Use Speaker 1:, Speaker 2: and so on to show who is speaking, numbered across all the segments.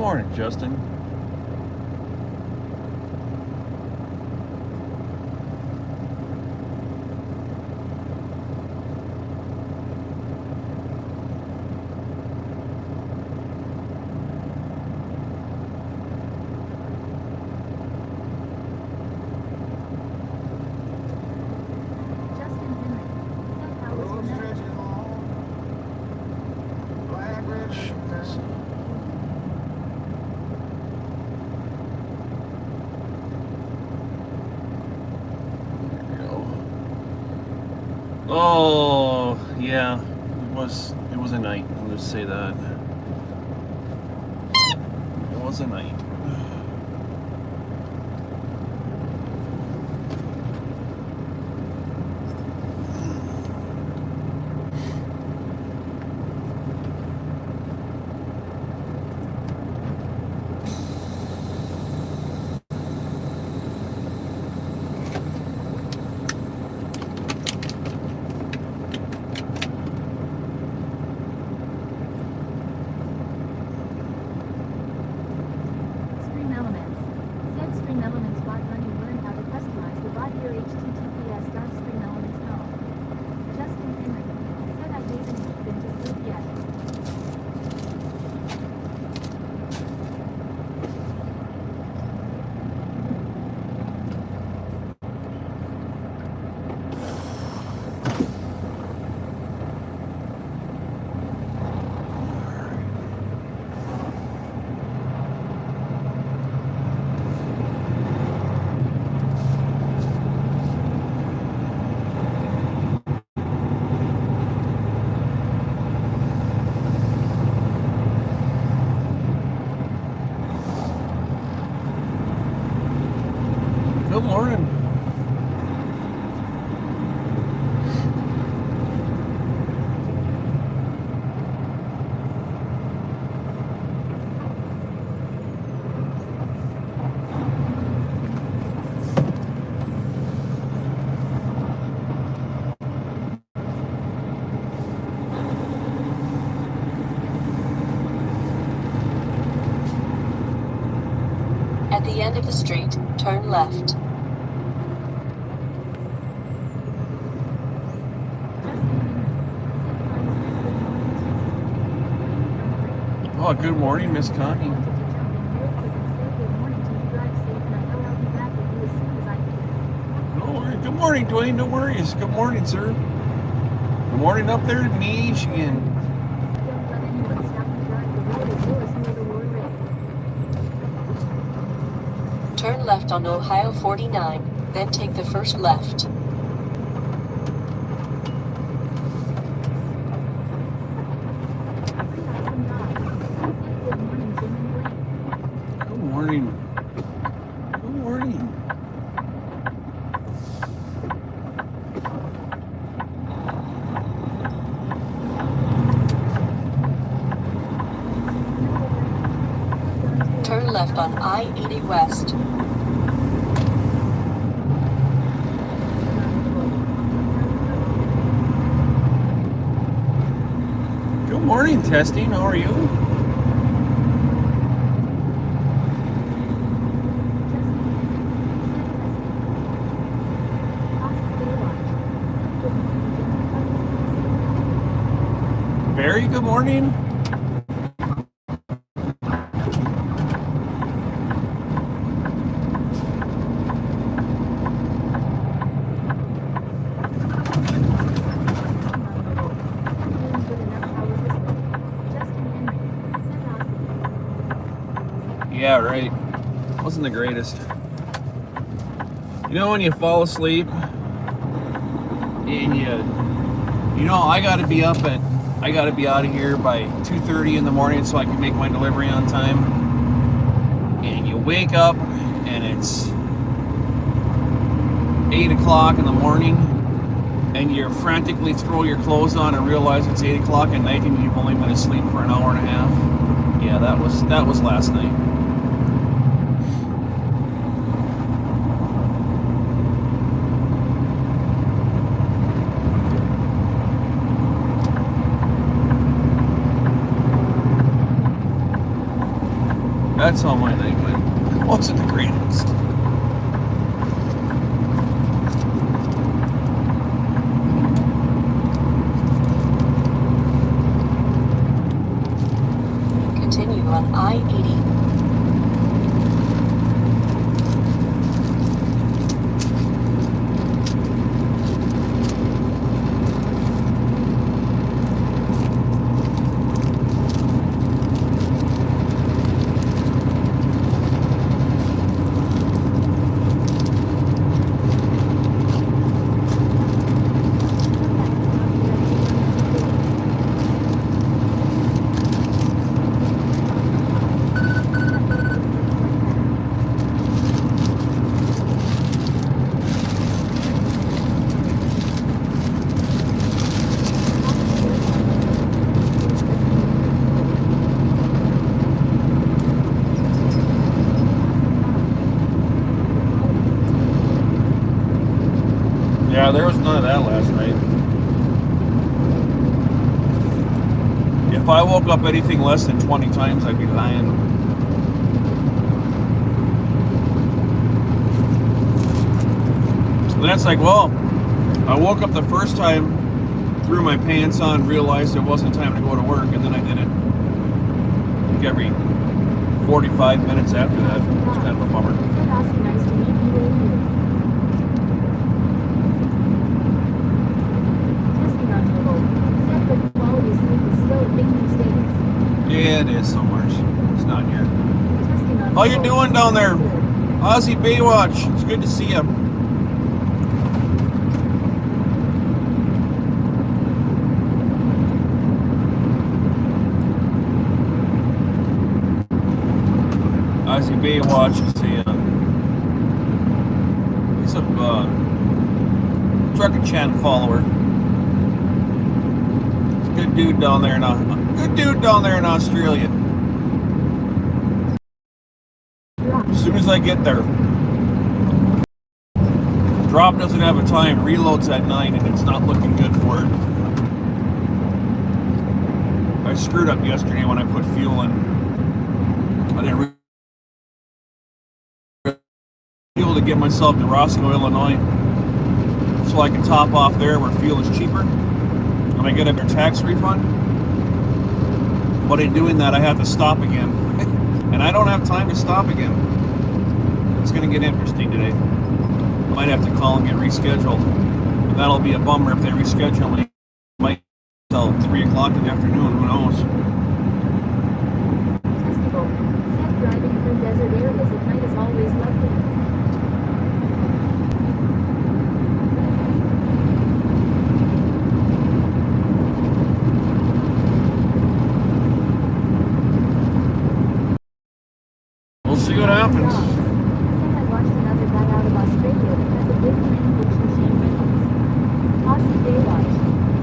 Speaker 1: morning, Justin. Oh, yeah, it was a night, I'll just say that. It was a night. Good morning.
Speaker 2: At the end of the street, turn left.
Speaker 1: Oh, good morning, Miss Connie. No, good morning, Dwayne. No worries. Good morning, sir. Good morning up there in Michigan.
Speaker 2: Turn left on Ohio 49, then take the first left.
Speaker 1: Good morning. Good morning.
Speaker 2: Turn left on I-80 West.
Speaker 1: Good morning, Testing. How are you? Barry, good morning. Yeah, right. Wasn't the greatest. You know, when you fall asleep and I gotta be out of here by 2:30 in the morning so I can make my delivery on time. And you wake up and it's 8 o'clock in the morning and you frantically throw your clothes on and realize it's 8 o'clock at night and you've only been asleep for an hour and a half. Yeah, that was last night. that's how my night went. It wasn't the greatest.
Speaker 2: Continue on I-80.
Speaker 1: Yeah, there was none of that last night. If I woke up anything less than 20 times, I'd be lying. And that's like, well, I woke up the first time, threw my pants on, realized it wasn't time to go to work, and then I did it like every 45 minutes after that. It was kind of a bummer.
Speaker 3: Nice to meet you. Testing on the low. Said that the quality of sleep is still a thing these days.
Speaker 1: Yeah, it is somewhere. It's not here.
Speaker 3: Testing on
Speaker 1: How you doing down there? Aussie Baywatch. It's good to see you. Aussie Baywatch is he's a Trucking Channel follower. He's a good dude down there in Australia. As soon as I get there, drop doesn't have a time, reloads at 9, and it's not looking good for it. I screwed up yesterday when I put fuel in. I didn't able to get myself to Roscoe, Illinois, so I can top off there where fuel is cheaper and I get a tax refund. But in doing that, I have to stop again. And I don't have time to stop again. It's going to get interesting today. Might have to call and get rescheduled. And that'll be a bummer if they reschedule me. Might till 3 o'clock in the afternoon, who knows.
Speaker 3: Testicle. Said driving through desert areas at night is always lovely.
Speaker 1: We'll see what happens.
Speaker 3: Said I watched another guy out of Australia that has a big language machine rentals. Aussie Baywatch.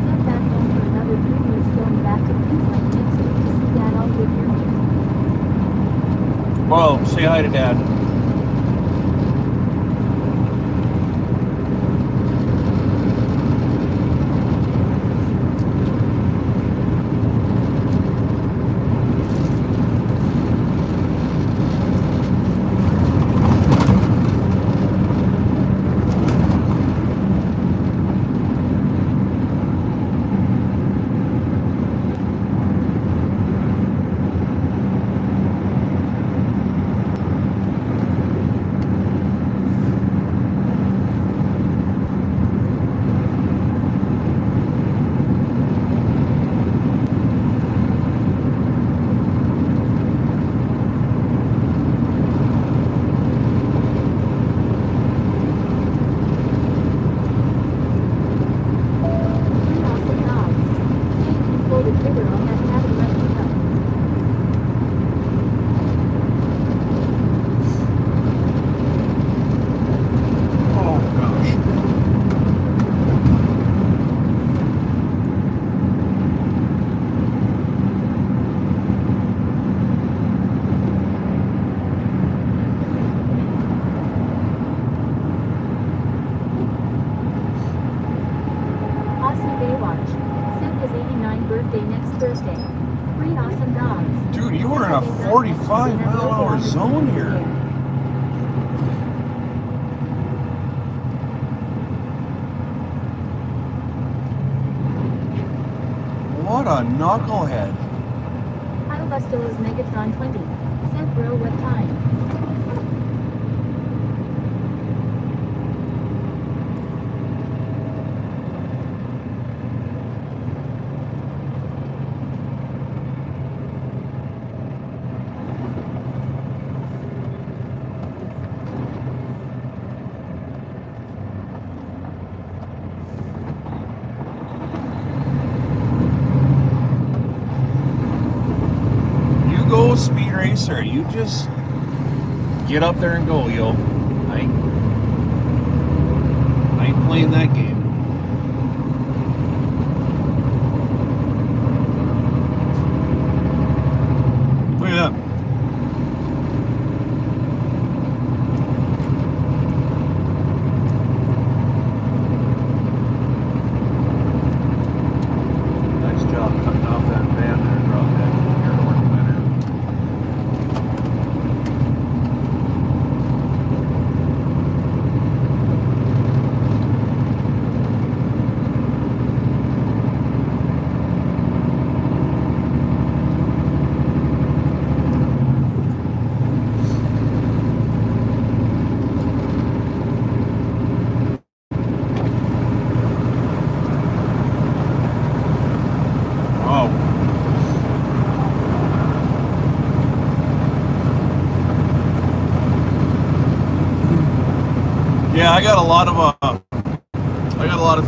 Speaker 3: Said back home for another 3 weeks going back to Queensland next week to see Dad all good here.
Speaker 1: Well, say hi to Dad.
Speaker 3: Aussie Baywatch. Said his 89th birthday next Thursday.
Speaker 1: a 45-mile-an-hour zone here. What a knucklehead.
Speaker 3: Autobus still is Megatron 20. Said bro, what time?
Speaker 1: Go speed racer, you just get up there and go, yo. I ain't playing that game. Look at that. Nice job cutting off that van there, drop that. Yeah, I got a lot of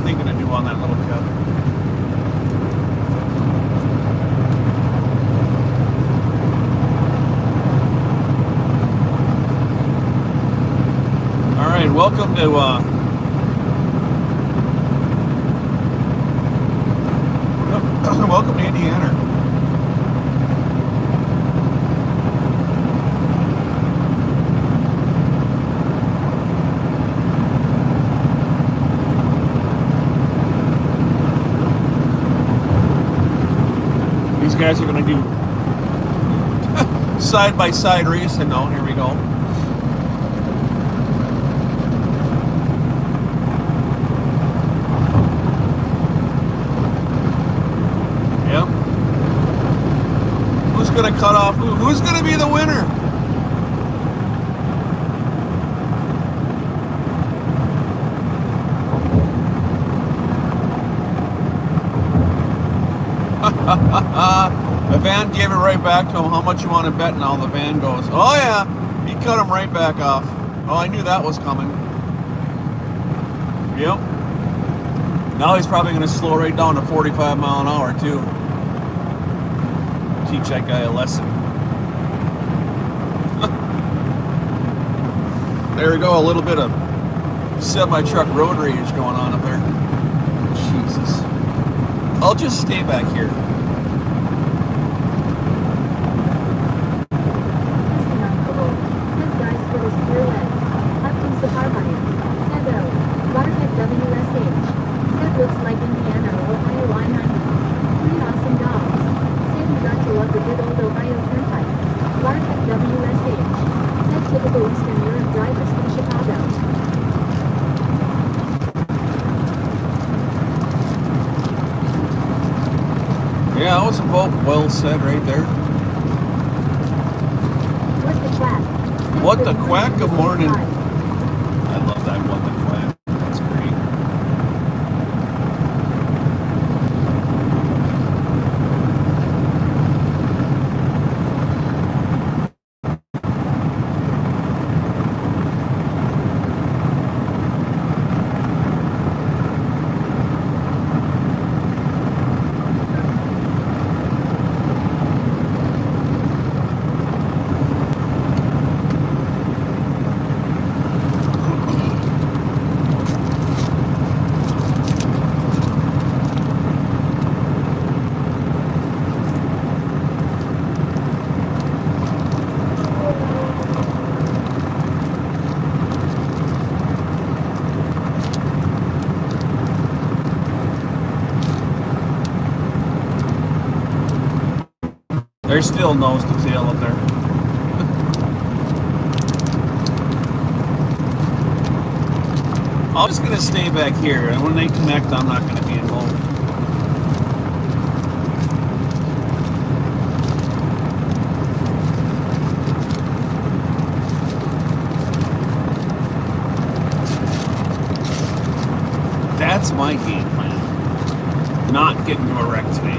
Speaker 1: thinking to do on that little cub. All right, welcome to welcome to Indiana. Guys are going to do side-by-side racing now. Here we go. Yep. Who's going to cut off who? Who's going to be the winner? The van gave it right back to him. How much you want to bet? Now the van goes, oh yeah, he cut him right back off. Oh, I knew that was coming. Yep. Now he's probably going to slow right down to 45 mile an hour too. Teach that guy a lesson. There we go, a little bit of semi-truck road rage going on up there. Jesus. I'll just stay back here.
Speaker 3: Looks like Indiana or Ohio I-90. Pretty awesome dogs. Said you got to love the good old Ohio Turnpike. Bartek WSH. Said typical Eastern Europe drivers from Chicago.
Speaker 1: Yeah, that was about well said right there.
Speaker 3: What the quack?
Speaker 1: What the quack? Good morning. I love that What the quack. That's great. They're still nose to tail up there. I'm just going to stay back here, and when they connect, I'm not going to be involved. That's my game plan. Not get into a wreck today.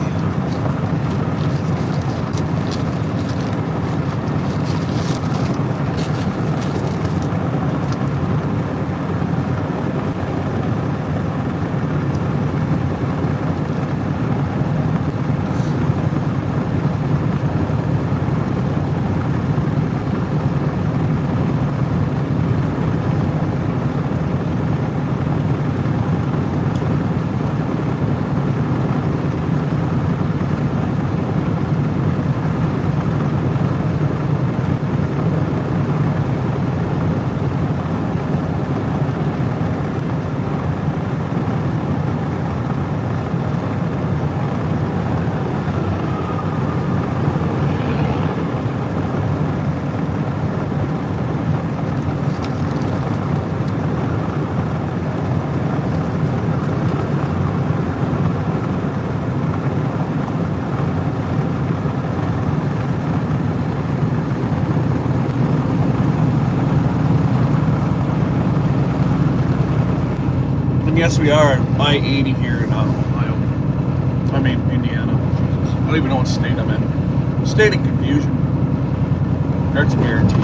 Speaker 1: Yes, we are I-80 here in Ohio. I mean, Indiana. Jesus. I don't even know what state I'm in. State of confusion. That's guaranteed.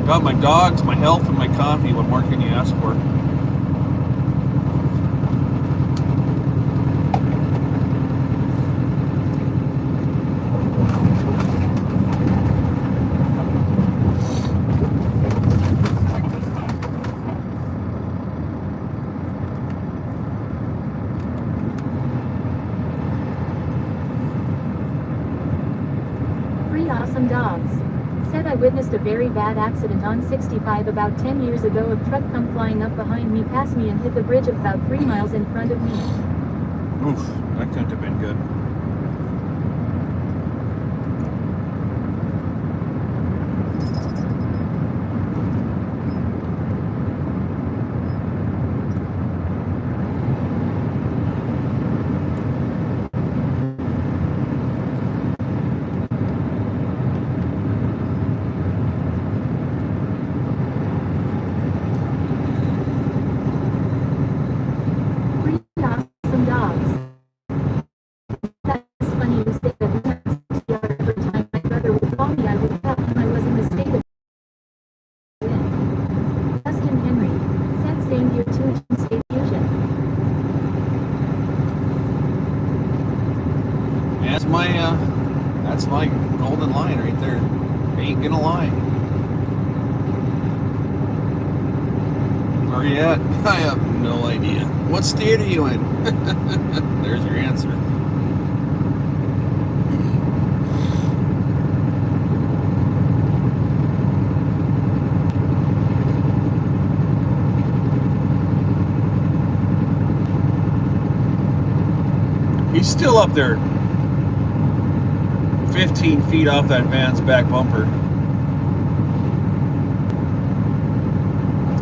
Speaker 1: Got my dogs, my health, and my coffee. What more can you ask for?
Speaker 3: Awesome dogs. Said I witnessed a very bad accident on 65 about 10 years ago. A truck come flying up behind me, past me, and hit the bridge about 3 miles in front of me.
Speaker 1: Oof, that couldn't have been good. That's my golden line right there. Ain't gonna lie. Where are you at? I have no idea. What state are you in? There's your answer. He's still up there. 15 feet off that van's back bumper.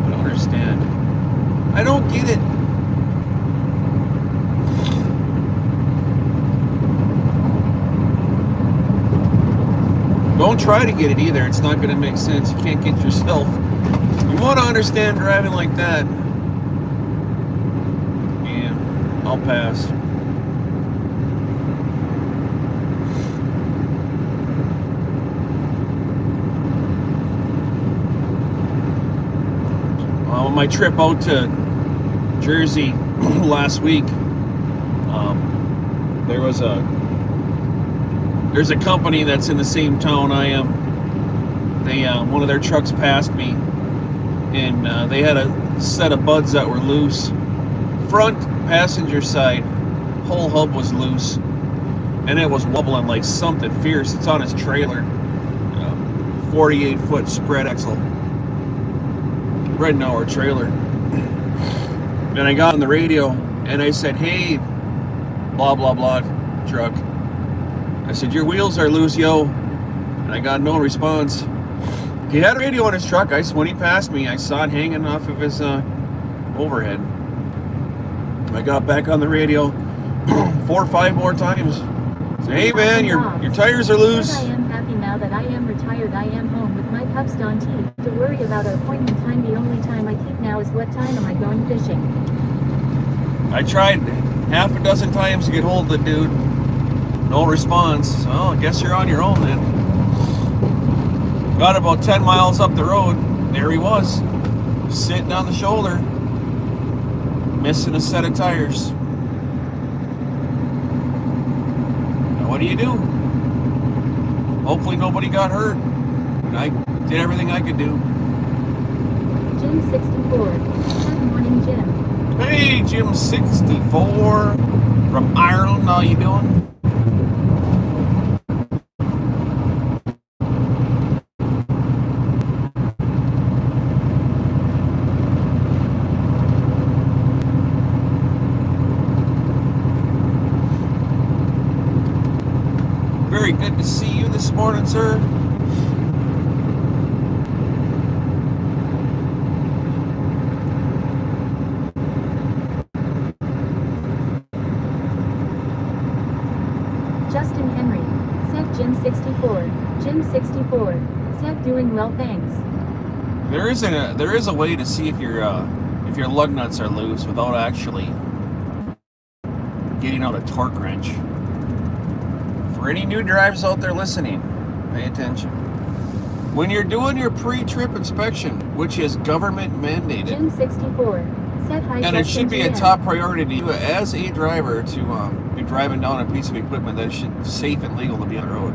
Speaker 1: I don't understand. I don't get it. Don't try to get it either. It's not going to make sense. You can't get yourself. You want to understand driving like that. Yeah, I'll pass. On my trip out to Jersey last week, there's a company that's in the same town I am. They one of their trucks passed me, and they had a set of buds that were loose. Front passenger side, whole hub was loose, and it was wobbling like something fierce. It's on his trailer, 48-foot spread axle. Right now, our trailer. And I got on the radio and I said, hey, blah, blah, blah, truck. I said, your wheels are loose, yo. And I got no response. He had a radio on his truck. When he passed me, I saw it hanging off of his overhead. I got back on the radio 4 or 5 more times. Said, hey man, your tires are loose.
Speaker 3: I am happy now that I am retired. I am home with my pups Dante. To worry about our appointment time, the only time I keep now is what time am I going fishing?
Speaker 1: I tried half a dozen times to get hold of the dude. No response. So I guess you're on your own then. Got about 10 miles up the road. There he was, sitting on the shoulder, missing a set of tires. Now what do you do? Hopefully nobody got hurt. And I did everything I could do.
Speaker 3: Jim 64. Good morning, Jim.
Speaker 1: Hey, Jim 64 from Ireland. How you doing? Very good to see you this morning, sir.
Speaker 3: Justin Henry, said Jim 64. Jim 64, said doing well, thanks.
Speaker 1: There is a way to see if your lug nuts are loose without actually getting out a torque wrench. For any new drivers out there listening, pay attention. When you're doing your pre-trip inspection, which is government mandated,
Speaker 3: Jim 64, said hi.
Speaker 1: and it should be a top priority to you as a driver to be driving down a piece of equipment that is safe and legal to be on the road.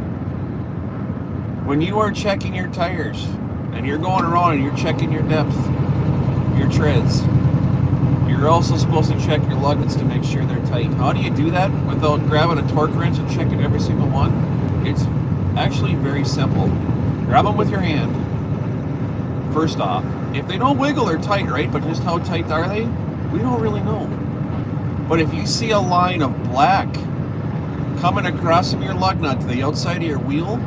Speaker 1: When you are checking your tires and you're going around and you're checking your depth, your treads, you're also supposed to check your lug nuts to make sure they're tight. How do you do that without grabbing a torque wrench and checking every single one? It's actually very simple. Grab them with your hand. First off, if they don't wiggle, they're tight, right? But just how tight are they? We don't really know. But if you see a line of black coming across from your lug nut to the outside of your wheel,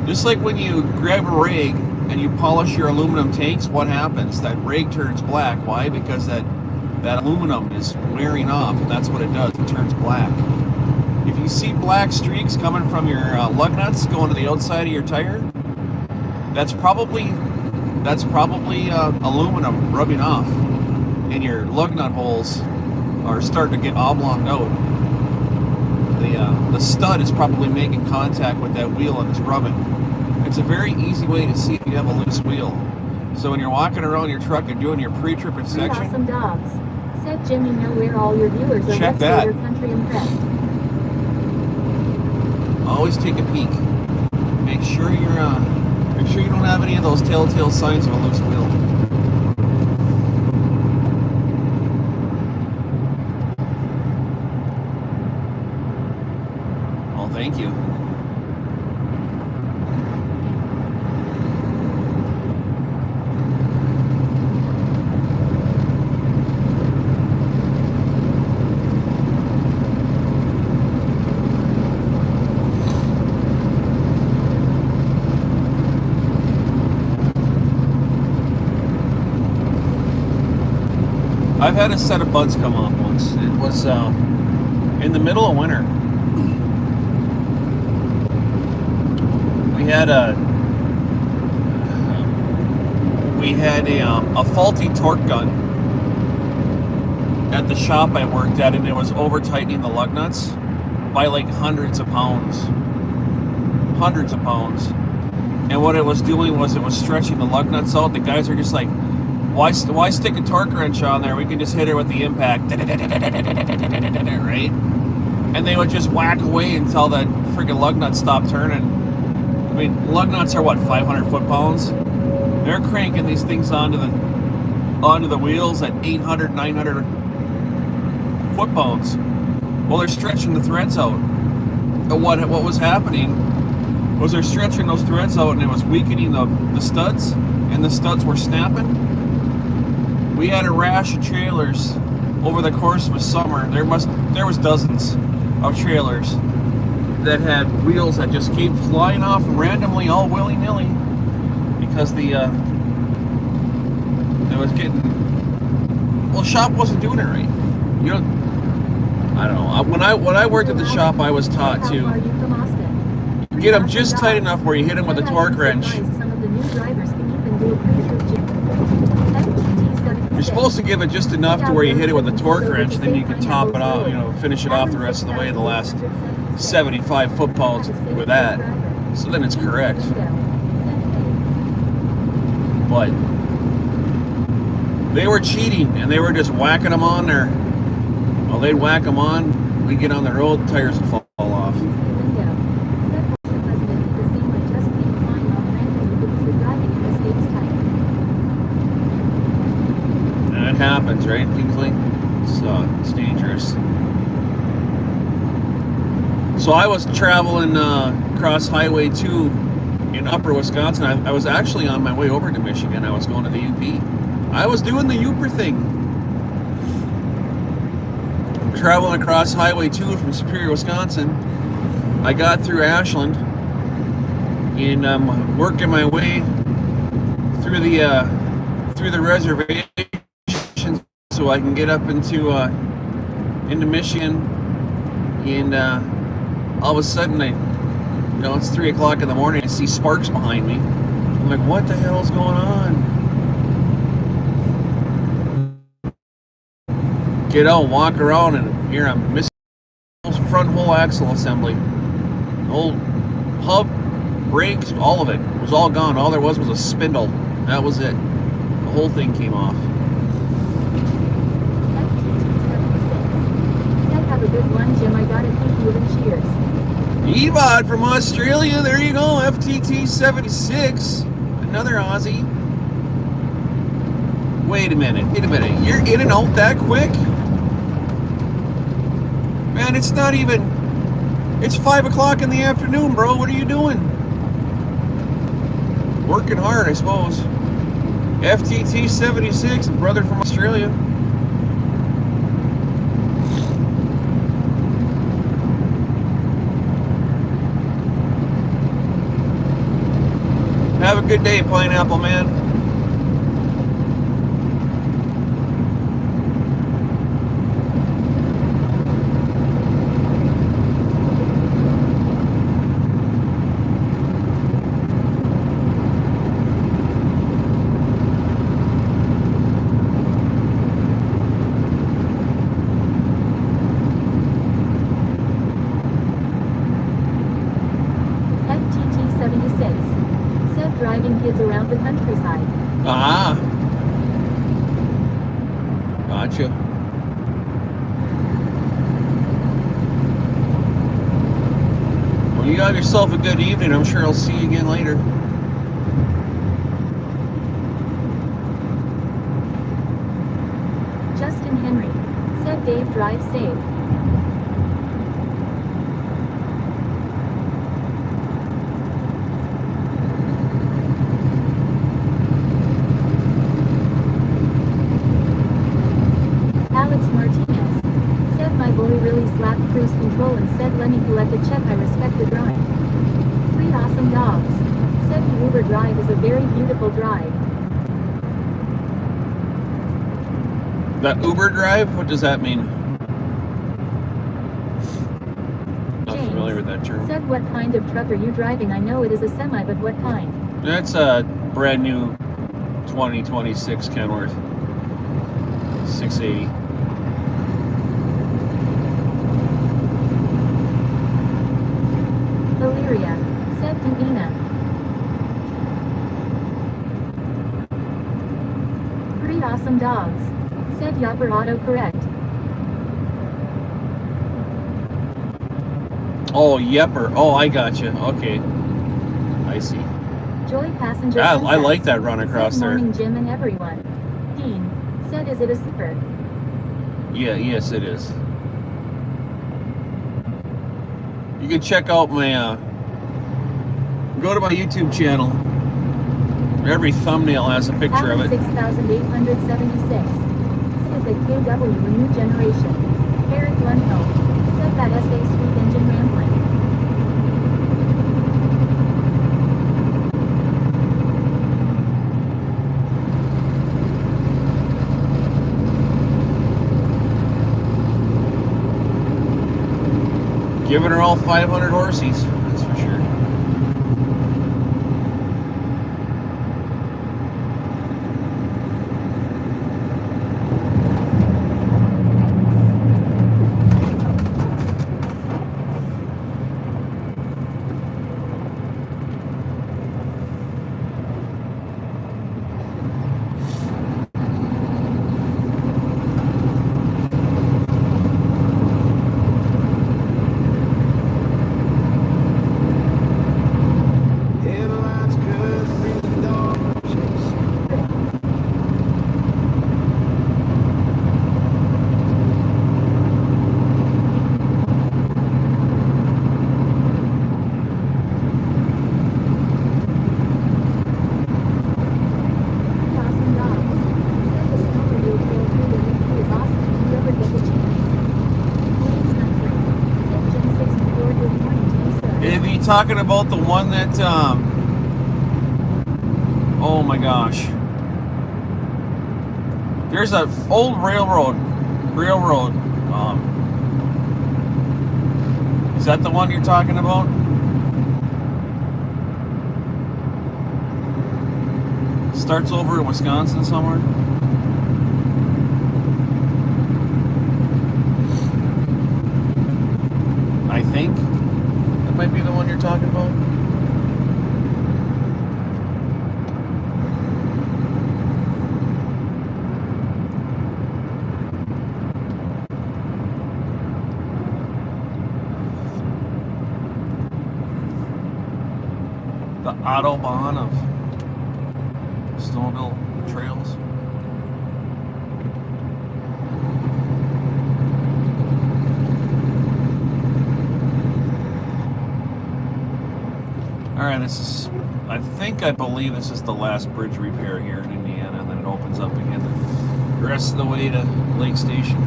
Speaker 1: just like when you grab a rag and you polish your aluminum tanks, what happens? That rag turns black. Why? Because that aluminum is wearing off, and that's what it does. It turns black. If you see black streaks coming from your lug nuts going to the outside of your tire, that's probably aluminum rubbing off, and your lug nut holes are starting to get oblonged out. The stud is probably making contact with that wheel and it's rubbing. It's a very easy way to see if you have a loose wheel. So when you're walking around your truck and doing your pre-trip inspection,
Speaker 3: awesome dogs, said Jimmy. Know where all your viewers are.
Speaker 1: Check that.
Speaker 3: Your country impressed.
Speaker 1: always take a peek. Make sure you don't have any of those telltale signs of a loose wheel. Well, thank you. I've had a set of buds come off once. It was in the middle of winter. We had a faulty torque gun at the shop I worked at, and it was over tightening the lug nuts by like hundreds of pounds. And what it was doing was it was stretching the lug nuts out. The guys are just like, why stick a torque wrench on there? We can just hit it with the impact, right? And they would just whack away until that freaking lug nut stopped turning. I mean, lug nuts are what, 500 foot-pounds? They're cranking these things onto the wheels at 800, 900 foot-pounds. Well, they're stretching the threads out. And what was happening was they're stretching those threads out, and it was weakening the studs, and the studs were snapping. We had a rash of trailers over the course of a summer. There was dozens of trailers that had wheels that just came flying off randomly, all willy-nilly, because it was getting, well, shop wasn't doing it right. You know, I don't know. When I worked at the shop, I was taught to get them just tight enough where you hit them with a torque wrench. You're supposed to give it just enough to where you hit it with a torque wrench, then you can top it off, you know, finish it off the rest of the way, the last 75 foot-pounds with that. So then it's correct. But they were cheating, and they were just whacking them on there. Well, they'd whack them on, we'd get on the road, the tires would fall off. And it happens, right, Kingsley? It's dangerous. So I was traveling across Highway 2 in Upper Wisconsin. I was actually on my way over to Michigan. I was going to the UP. I was doing the Uper thing. Traveling across Highway 2 from Superior, Wisconsin. I got through Ashland and I'm working my way through the reservation so I can get up into Michigan. And all of a sudden, it's 3 o'clock in the morning. I see sparks behind me. I'm like, what the hell is going on? Get out, walk around, and here I'm missing the front whole axle assembly. The whole hub, brakes, all of it was all gone. All there was a spindle. That was it. The whole thing came off.
Speaker 3: Have a good one, Jim. I gotta thank you and cheers.
Speaker 1: Evod from Australia. There you go. FTT 76. Another Aussie. Wait a minute. You're in and out that quick? Man, it's not even... It's 5 o'clock in the afternoon, bro. What are you doing? Working hard, I suppose. FTT 76, brother from Australia. Have a good day, Pineapple Man.
Speaker 3: Driving kids around the countryside.
Speaker 1: Ah. Gotcha. Well, you have yourself a good evening. I'm sure I'll see you again later.
Speaker 3: Justin Henry said Dave, drive safe. Slapped cruise control and said, let me collect a check. I respect the drive. 3 awesome dogs. Said the Uber drive is a very beautiful drive.
Speaker 1: That Uber drive? What does that mean? Not
Speaker 3: James
Speaker 1: familiar with that term.
Speaker 3: Said, what kind of truck are you driving? I know it is a semi, but what kind?
Speaker 1: That's a brand new 2026 Kenworth 680.
Speaker 3: Valeria said, Davina. 3 awesome dogs. Said Yopper autocorrect.
Speaker 1: Oh, Yepper. Oh, I gotcha. Okay. I see.
Speaker 3: Joy passenger.
Speaker 1: I like that run across
Speaker 3: said,
Speaker 1: there.
Speaker 3: Morning, Jim and everyone. Dean said, is it a super?
Speaker 1: Yeah, yes, it is. You can check out my, go to my YouTube channel. Every thumbnail has a picture of it.
Speaker 3: 6876. Civic KW, a new generation. Eric Lundholm. Said that SA sweet engine rambling.
Speaker 1: Giving her all 500 horsies, that's for sure.
Speaker 3: Awesome dogs. Said the snowmobile trail through the UP is awesome if you ever get the chance. Williams Country. Said Gen 64, good morning to you, sir.
Speaker 1: Are you talking about the one that, oh my gosh. There's an old railroad, is that the one you're talking about? Starts over in Wisconsin somewhere? I think that might be the one you're talking about. The Autobahn of snowmobile trails. Alright, I believe this is the last bridge repair here in Indiana, and then it opens up again the rest of the way to Lake Station.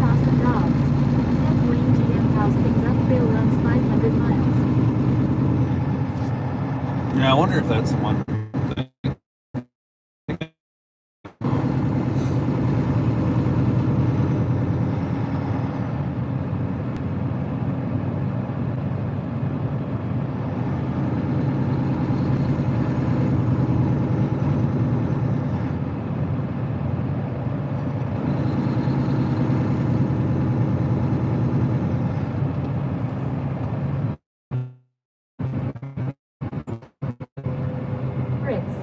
Speaker 3: Awesome dogs. Said Wayne GM house things up trail runs 500 miles.
Speaker 1: Yeah, I wonder if that's the one.
Speaker 3: Bricks.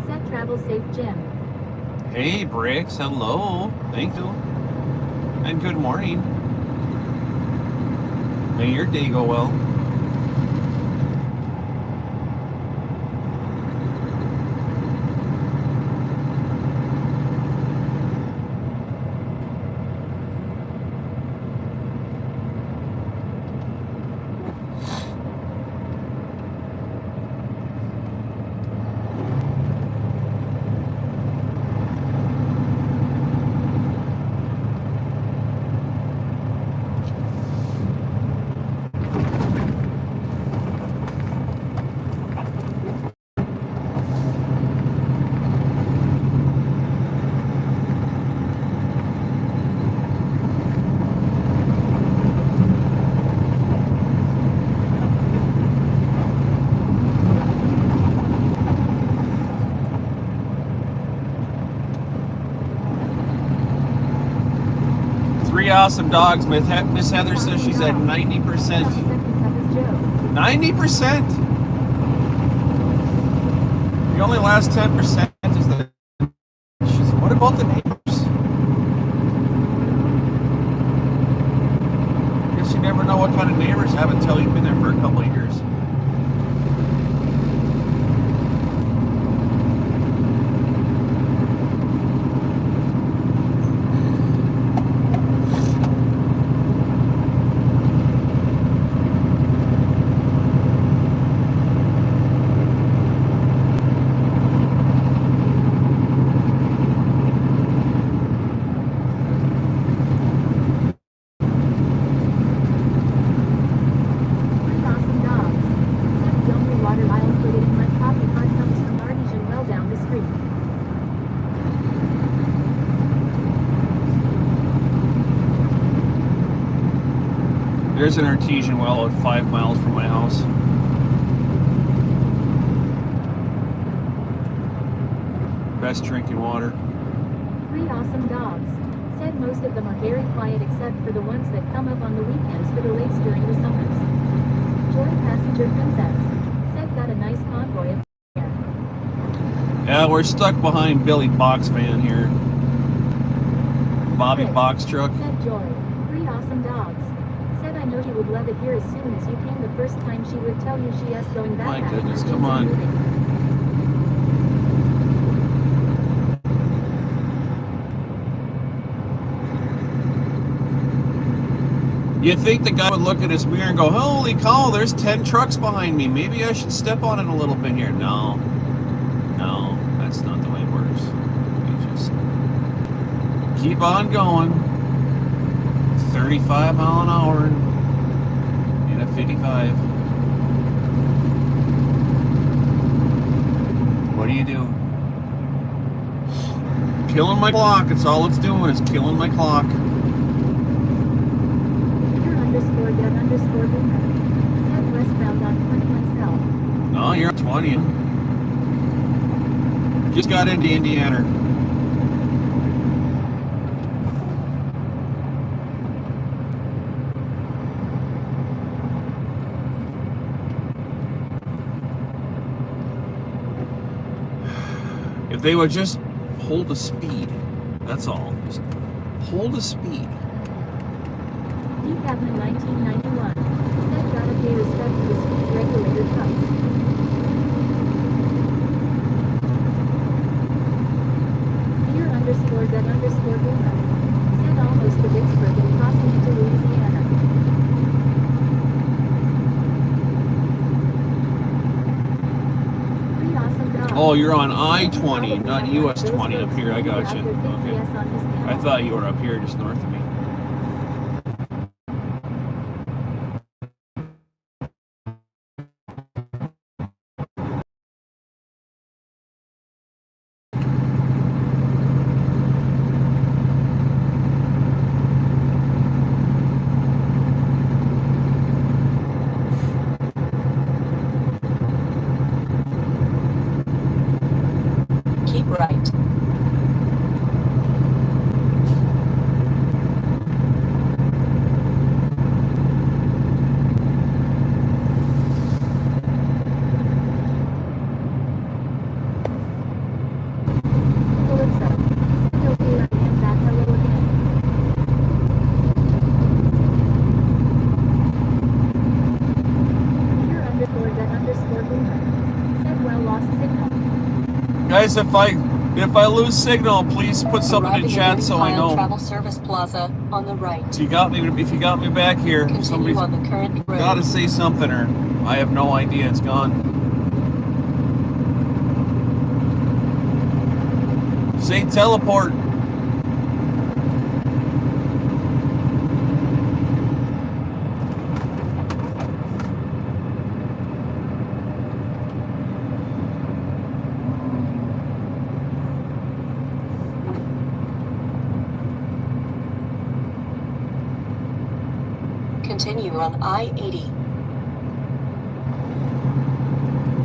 Speaker 3: Said travel safe Jim.
Speaker 1: Hey, Bricks, hello. Thank you. And good morning. May your day go well. Three awesome dogs. Miss Heather says she's at 90%. 90%? The only last 10% is the... What about the neighbors? Guess you never know what kind of neighbors have until you've been there for a couple of years. There's an artesian well at 5 miles from my house. Best drinking water.
Speaker 3: 3 awesome dogs. Said most of them are very quiet except for the ones that come up on the weekends for the lakes during the summers. Joy Passenger Princess. Said got a nice convoy of there.
Speaker 1: Yeah, we're stuck behind Billy Box van here. Bobby
Speaker 3: Chris,
Speaker 1: Box truck.
Speaker 3: Said Joy. 3 awesome dogs. Said I know you would love it here as soon as you came the first time she would tell you she is going back.
Speaker 1: My goodness, come on. You'd think the guy would look at his mirror and go, holy cow, there's 10 trucks behind me. Maybe I should step on it a little bit here. No, that's not the way it works. You just keep on going. 35 mile an hour in a 55. What do you do? Killing my clock. It's all it's doing is killing my clock.
Speaker 3: _get_boomer. Said westbound on 21 South.
Speaker 1: No, you're on 20. Just got into Indiana. If they would just hold the speed, that's all. Just hold the speed.
Speaker 3: Lee Kaplan 1991. Said gotta pay respect to the speed regulator trucks. Here_get_boomer. Said almost to Vicksburg and crossing into Louisiana.
Speaker 1: Oh, you're on I-20, not US 20 up here. I got you. Okay. I thought you were up here just north of me.
Speaker 2: Keep right.
Speaker 1: Guys, if I lose signal, please put something in
Speaker 2: Arriving
Speaker 1: chat
Speaker 2: at
Speaker 1: so I know.
Speaker 2: Travel Service Plaza on the right.
Speaker 1: So if you got me back here,
Speaker 2: Continue
Speaker 1: somebody's
Speaker 2: on the current road.
Speaker 1: gotta say something, or I have no idea. It's gone. Say teleport.
Speaker 2: Continue on I-80.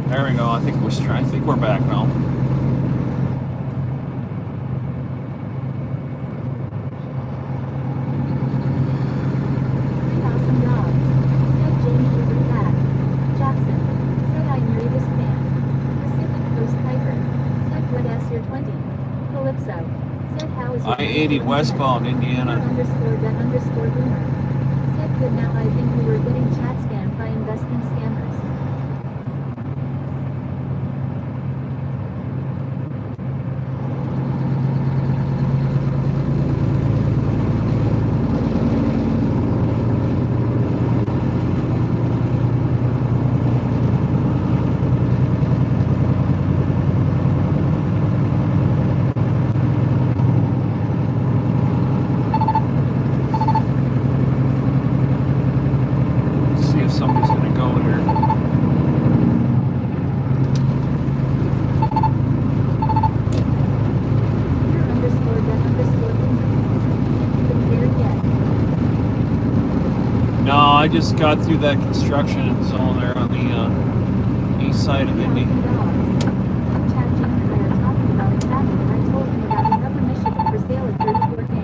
Speaker 1: There we go. I think we're back now.
Speaker 3: Awesome dogs. Said Jamie Hoover back. Jackson. Said I marry this man. Pacific Coast Piper. Said what S you're 20. Calypso. Said how is your
Speaker 1: I-80 westbound, Indiana.
Speaker 3: _get_boomer. Said good now I think we were getting chat scammed by investment scammers.
Speaker 1: See if somebody's gonna go here.
Speaker 3: Here _get_boomer. Said you couldn't hear it yet.
Speaker 1: No, I I just got through that construction zone there on the east side of Indy.
Speaker 3: Some chat Jane and I are talking about it after I told him about another Michigan for sale at 34K.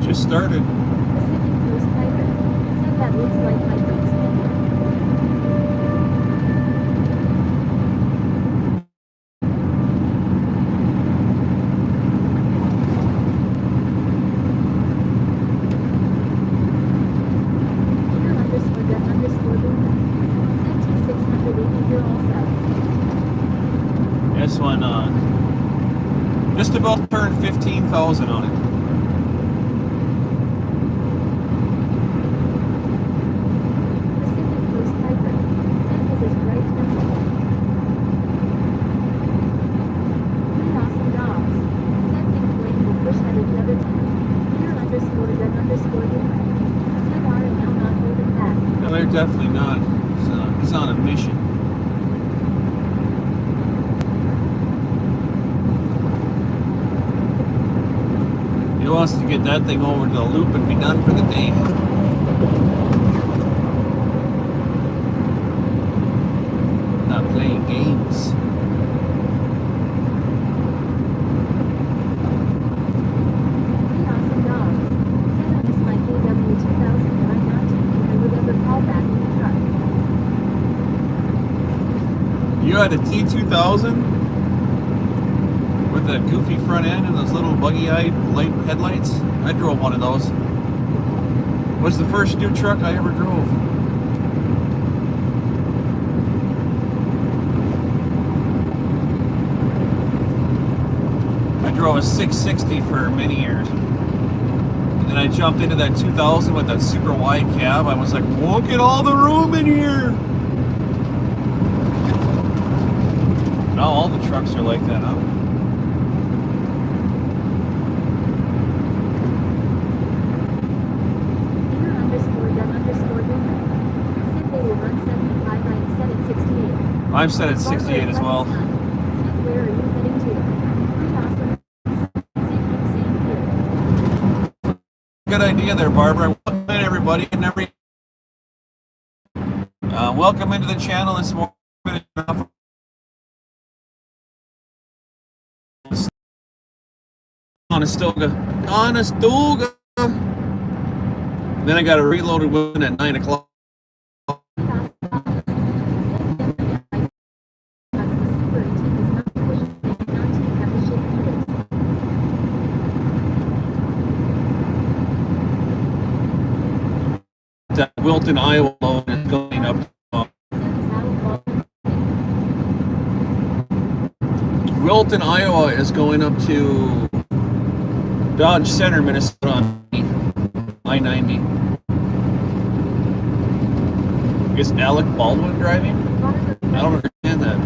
Speaker 1: Just started.
Speaker 3: Pacific Coast Pirate said that looks like my friend's finger.
Speaker 1: This one just about turned 15,000 on it.
Speaker 3: Pacific Coast Pirate said this is bright pencil. Three awesome dogs said think Blaine will push at it another time. Peter_gun_gamer said are now not holding back.
Speaker 1: No, they're definitely not. He's on a mission. He wants to get that thing over to the loop and be done for the day. Not playing games.
Speaker 3: Three awesome dogs said I miss my KW 2000 and I'm not thinking I would ever call back in the truck.
Speaker 1: You had a T2000 with a goofy front end and those little buggy-eyed light headlights. I drove one of those. It was the first new truck I ever drove. I drove a 660 for many years. And then I jumped into that 2000 with that super wide cab. I was like, look at all the room in here. Now all the trucks are like that, huh? I'm set at 68 as well.
Speaker 3: Where are you heading to?
Speaker 1: Good idea there, Barbara. Welcome in, everybody. Welcome into the channel this morning. Conestoga. Then I got a reloaded one at 9 o'clock. That Wilton, Iowa load is going up. Wilton, Iowa is going up to Dodge Center, Minnesota on I-90. Is Alec Baldwin driving? I don't understand that.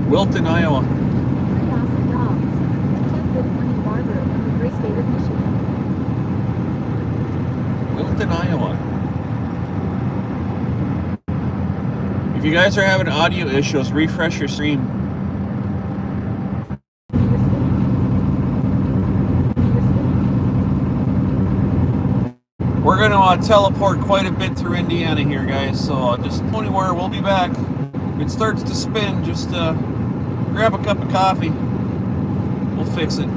Speaker 1: Wilton, Iowa. Wilton, Iowa. If you guys are having audio issues, refresh your stream. We're going to teleport quite a bit through Indiana here, guys, so just don't worry, we'll be back. If it starts to spin, just grab a cup of coffee. We'll fix it.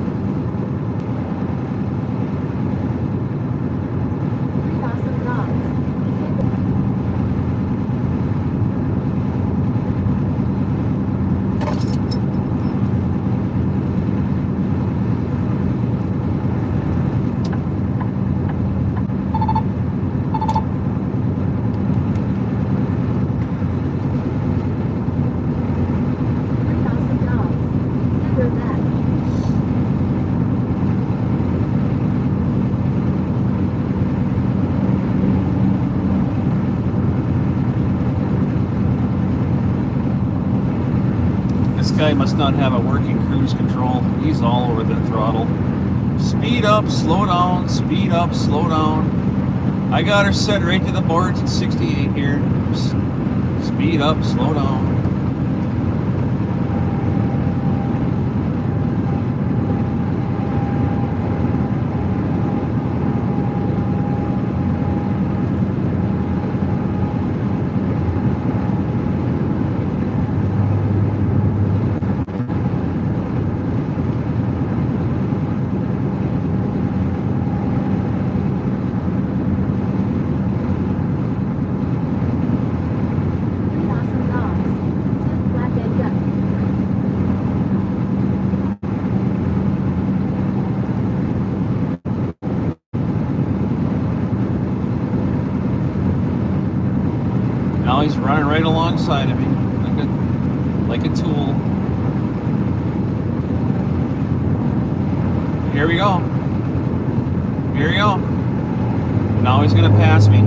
Speaker 1: guy must not have a working cruise control. He's all over the throttle. Speed up, slow down, speed up, slow down. I got her set right to the boards at 68 here. Speed up, slow down. Now he's running right alongside of me, like a tool. Here we go. Here we go. Now he's gonna pass me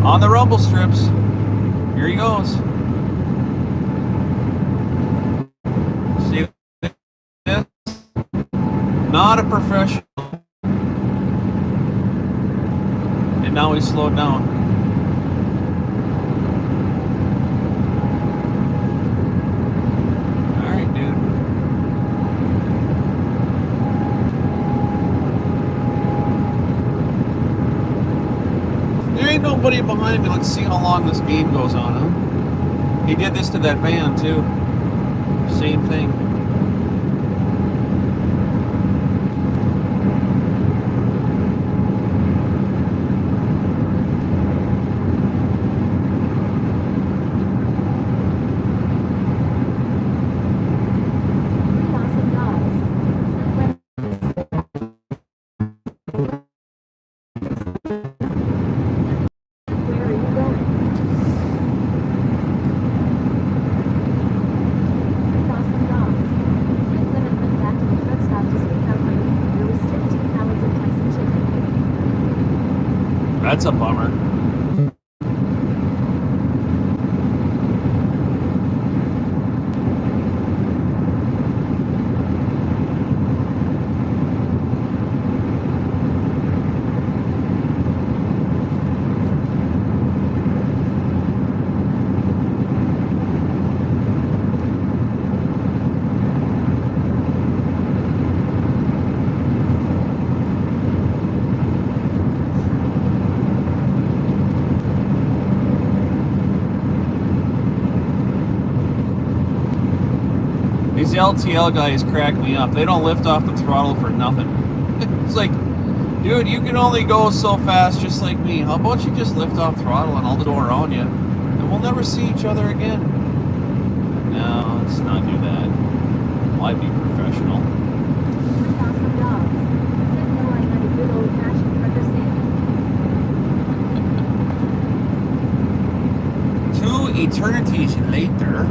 Speaker 1: on the rumble strips. Here he goes. See this? Not a professional. And now he's slowed down. Nobody behind me. Let's see how long this game goes on, huh? He did this to that van too. Same thing. That's a bummer. These LTL guys crack me up. They don't lift off the throttle for nothing. It's like, dude, you can only go so fast just like me. How about you just lift off throttle and I'll go around you, and we'll never see each other again. No, let's not do that. Why be professional? Two eternities later.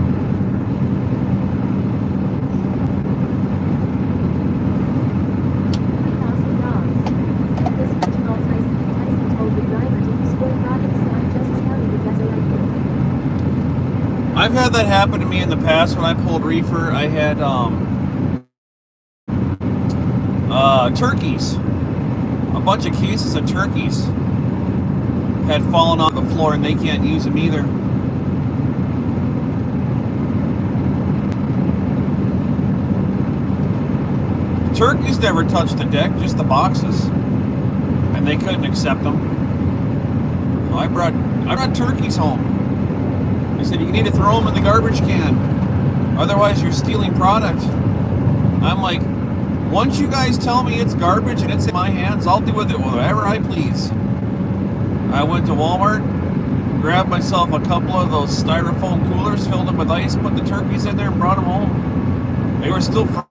Speaker 1: I've had that happen to me in the past when I pulled reefer. I had turkeys. A bunch of cases of turkeys had fallen on the floor and they can't use them either. Turkeys never touched the deck, just the boxes. And they couldn't accept them. I brought turkeys home. I said, you need to throw them in the garbage can. Otherwise, you're stealing product. I'm like, once you guys tell me it's garbage and it's in my hands, I'll do with it whatever I please. I went to Walmart, grabbed myself a couple of those styrofoam coolers, filled them with ice, put the turkeys in there, and brought them home. They were still frozen.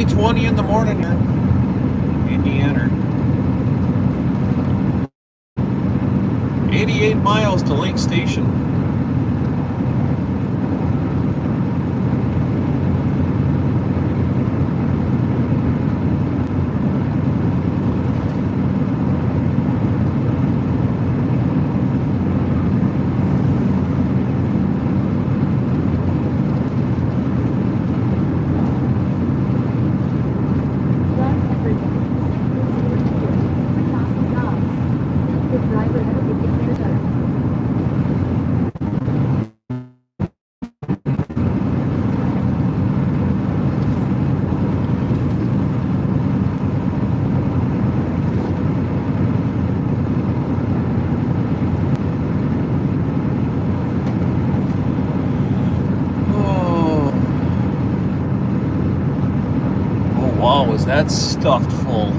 Speaker 1: 3:20 in the morning here, Indiana. 88 miles to Lake Station. Wow, was that stuffed full?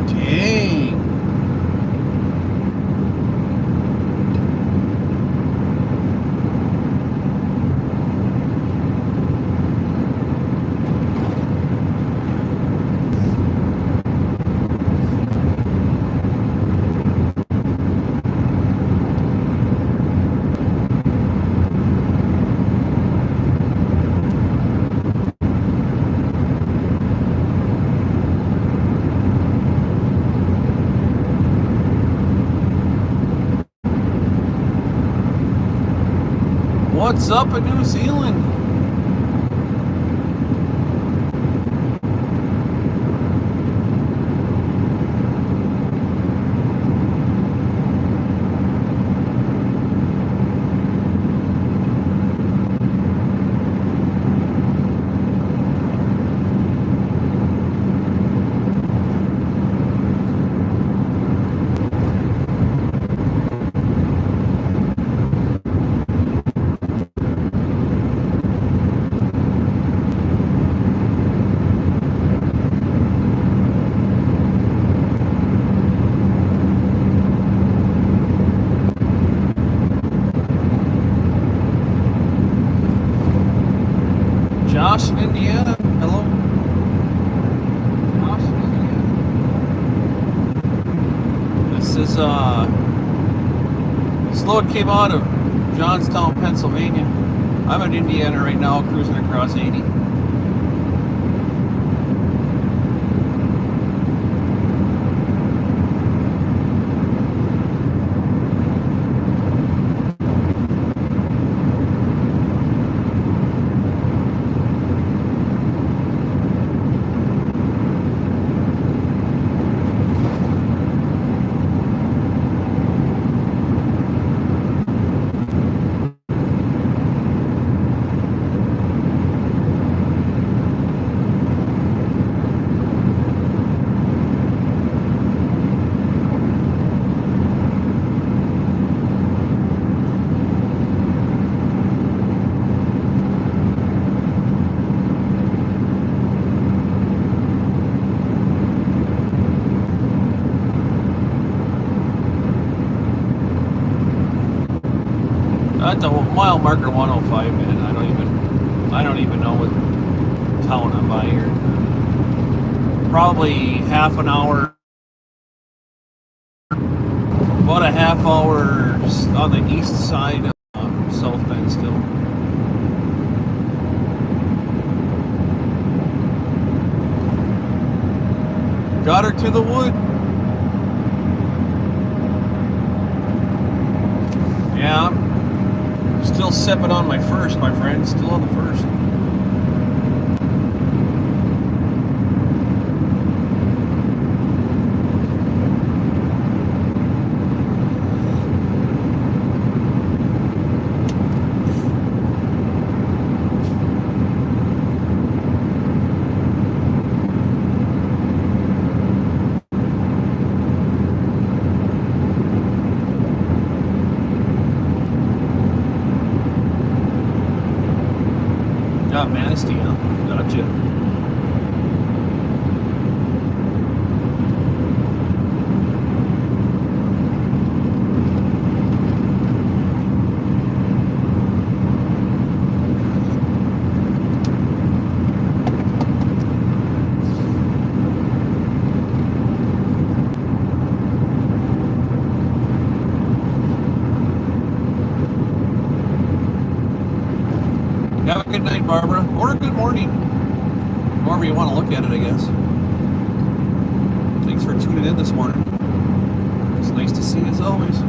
Speaker 1: Dang. What's up in New Zealand? Josh in Indiana. Hello. Josh in Indiana. This is this load came out of Johnstown, Pennsylvania. I'm in Indiana right now, cruising across 80. At the mile marker 105, man. I don't even know what town I'm by here. Probably half an hour, about a half hour on the east side of South Bend still. Got her to the wood. Yeah, I'm still sipping on my first, my friend. Still on the first. Got Manistee, huh? Gotcha. Have a good night, Barbara, or a good morning. However you want to look at it, I guess. Thanks for tuning in this morning. It's nice to see you as always.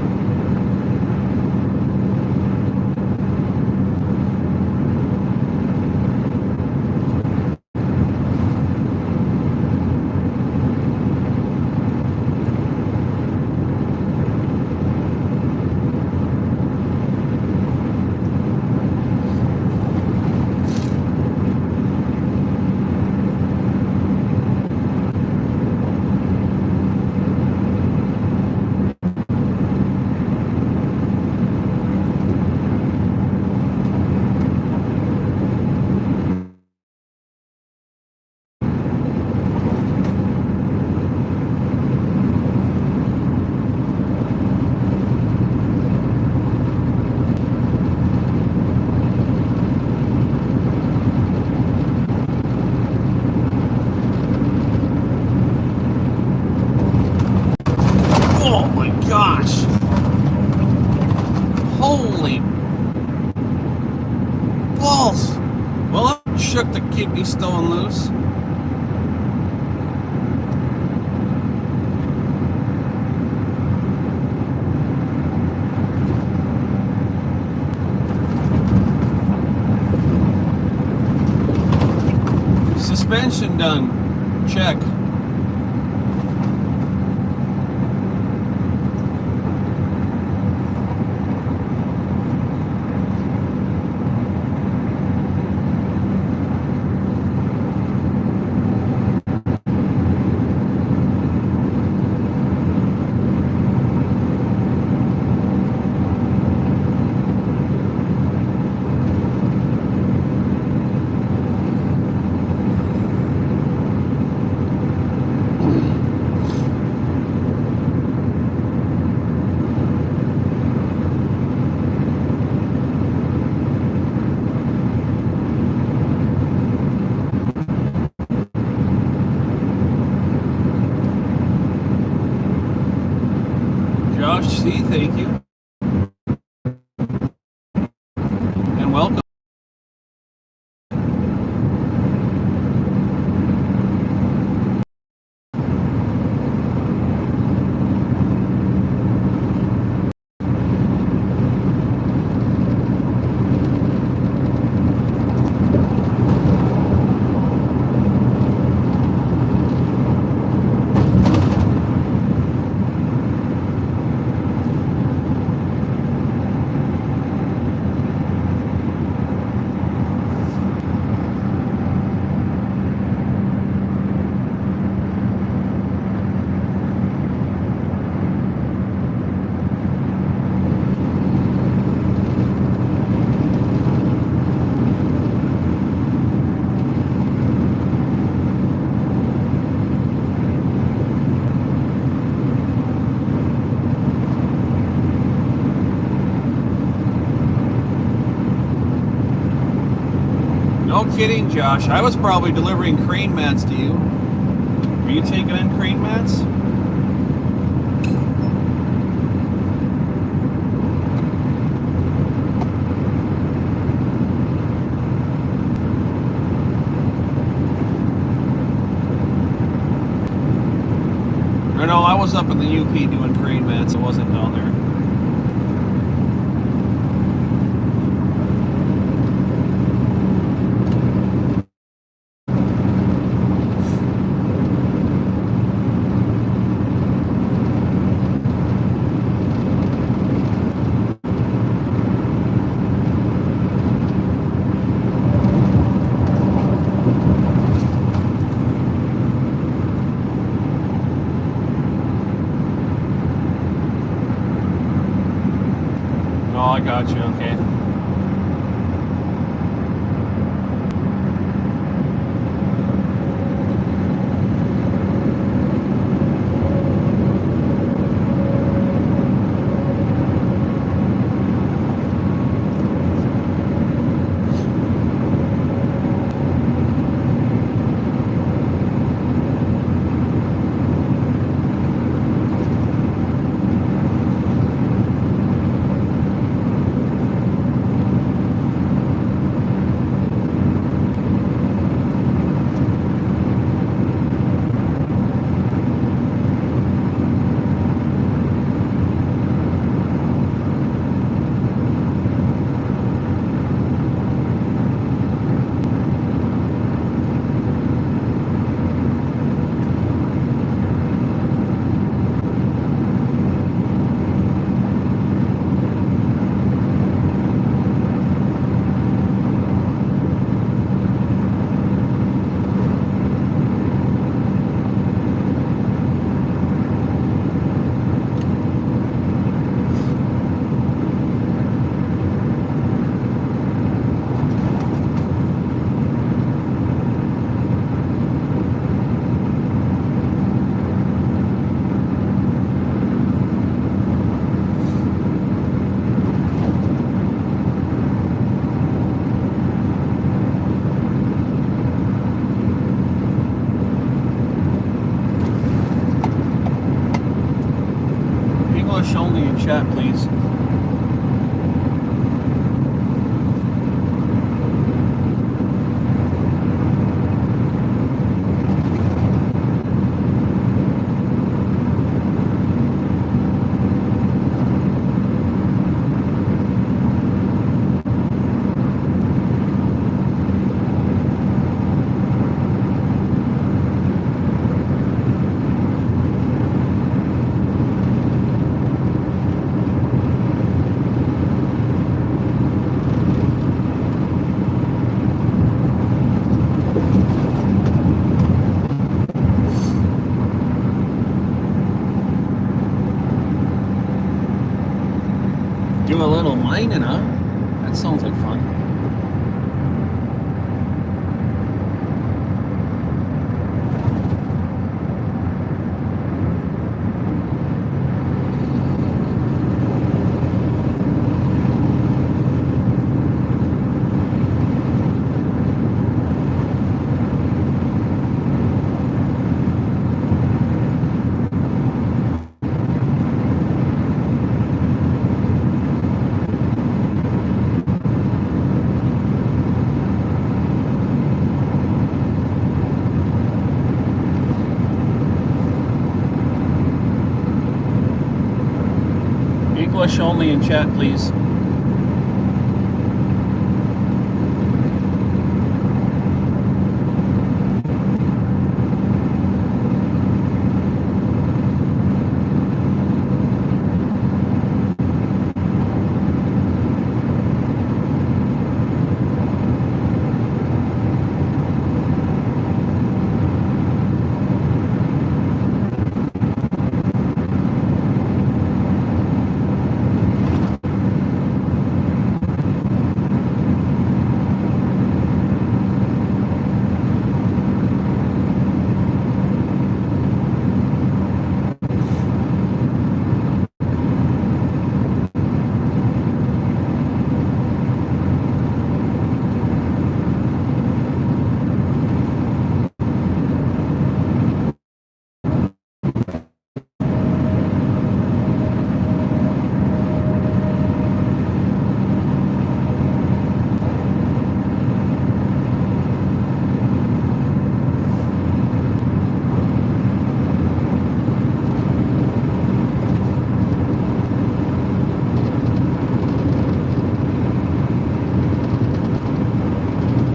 Speaker 1: Gosh. Holy balls. Well, I shook the kidney stone loose. Suspension done. Check. Josh C, thank you. And welcome. No kidding, Josh. I was probably delivering crane mats to you. Are you taking in crane mats? No, I was up in the UP doing crane mats. I wasn't down there. Oh, I got you. Okay. mining, huh? That sounds like fun. English only in chat, please.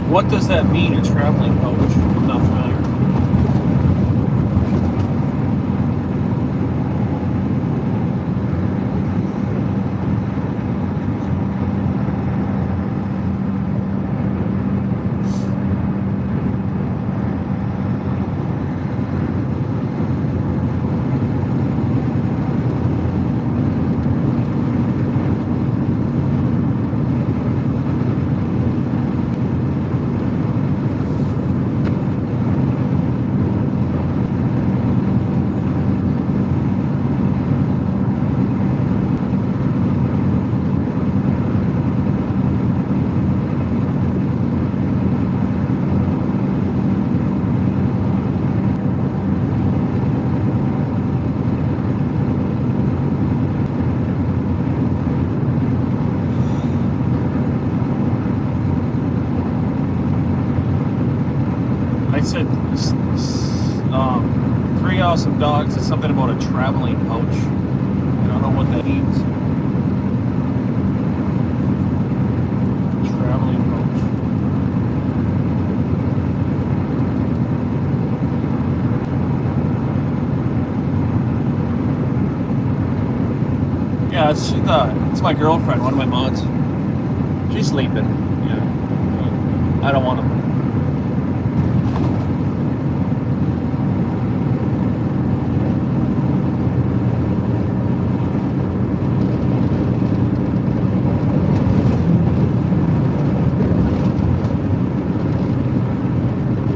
Speaker 1: What does that mean, a traveling coach? I'm not familiar. Said 3 awesome dogs. It's something about a traveling coach. I don't know what that means. Traveling coach. Yeah, it's my girlfriend, one of my mods. She's sleeping. Yeah, I don't want to.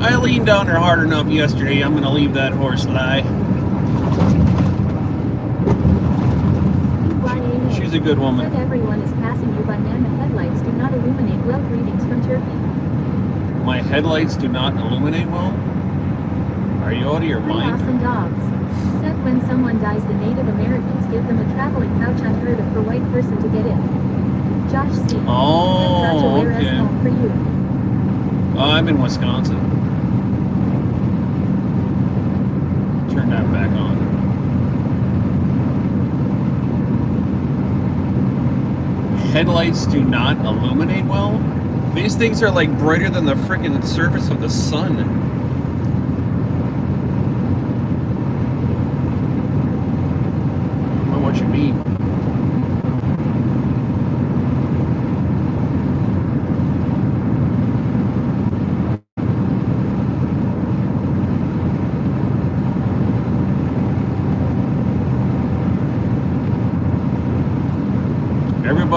Speaker 1: I leaned on her hard enough yesterday. I'm going to leave that horse lie. She's a good woman.
Speaker 3: Said everyone is passing you by man. The headlights do not illuminate well. Greetings from Turkey.
Speaker 1: My headlights do not illuminate well? Are you out of your mind?
Speaker 3: Awesome dogs. Said when someone dies, the Native Americans give them a traveling pouch. Unheard of for white person to get in. Josh C.
Speaker 1: Oh, okay.
Speaker 3: For you.
Speaker 1: I'm in Wisconsin. Turn that back on. Headlights do not illuminate well? These things are like brighter than the freaking surface of the sun. I don't know what you mean.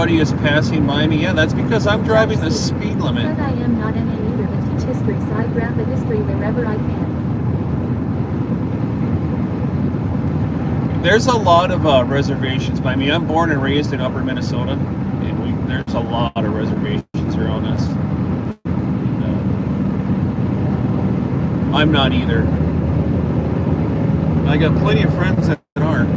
Speaker 1: everybody is passing by me. Yeah, that's because I'm driving the speed limit.
Speaker 3: Said I am not NA either, but teach history, so I grab the history wherever I can.
Speaker 1: There's a lot of reservations by me. I'm born and raised in Upper Minnesota, and there's a lot of reservations around us. And, I'm not either. I got plenty of friends that are.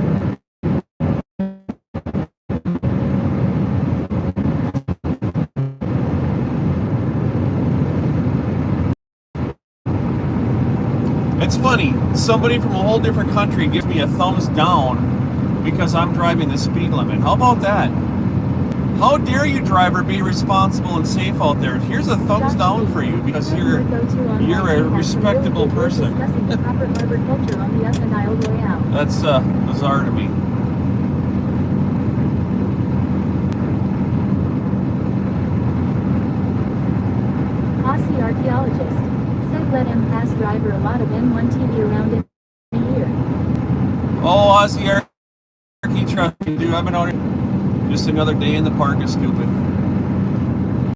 Speaker 1: It's funny, somebody from a whole different country gives me a thumbs down because I'm driving the speed limit. How about that? How dare you, driver, be responsible and safe out there? Here's a thumbs down for you because you're a respectable person. That's bizarre to me.
Speaker 3: Aussie archaeologist said let him pass driver a lot of N1 TV around in a year.
Speaker 1: Oh, Aussie Archie truck, dude, I've been out here. Just another day in the park is stupid.